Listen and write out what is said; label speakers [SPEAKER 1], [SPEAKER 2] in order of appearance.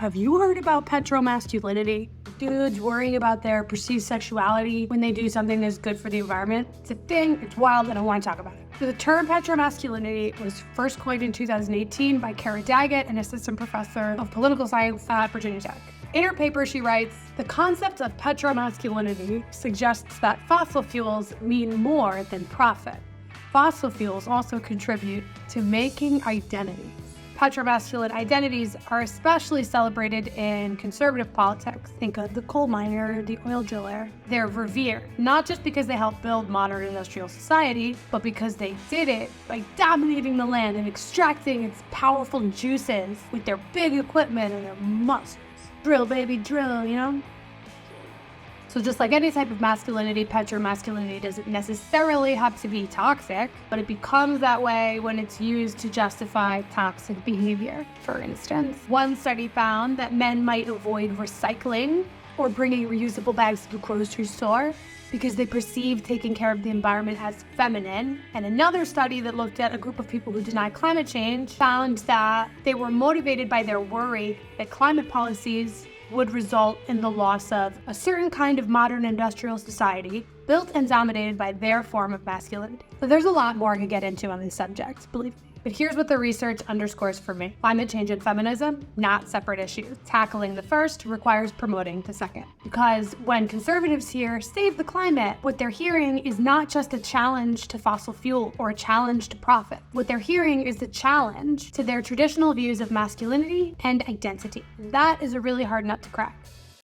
[SPEAKER 1] Have you heard about Petro-Masculinity? Dudes worrying about their perceived sexuality when they do something that's good for the environment. It's a thing, it's wild, and I want to talk about it. So the term Petro-Masculinity was first coined in 2018 by Kara Daggett, an assistant professor of political science at Virginia Tech. In her paper, she writes, the concept of Petro-Masculinity suggests that fossil fuels mean more than profit. Fossil fuels also contribute to making identities. Petro-masculine identities are especially celebrated in conservative politics. Think of the coal miner, the oil driller. They're revered, not just because they helped build modern industrial society, but because they did it by dominating the land and extracting its powerful juices with their big equipment and their muscles. Drill, baby, drill, you know? So just like any type of masculinity, Petro-masculinity doesn't necessarily have to be toxic, but it becomes that way when it's used to justify toxic behavior. For instance, one study found that men might avoid recycling or bringing reusable bags to the grocery store because they perceive taking care of the environment as feminine. And another study that looked at a group of people who deny climate change found that they were motivated by their worry that climate policies would result in the loss of a certain kind of modern industrial society built and dominated by their form of masculinity. So there's a lot more I could get into on this subject, believe me. But here's what the research underscores for me. Climate change and feminism, not separate issues. Tackling the first requires promoting the second. Because when conservatives hear, save the climate, what they're hearing is not just a challenge to fossil fuel or a challenge to profit. What they're hearing is a challenge to their traditional views of masculinity and identity. That is a really hard nut to crack.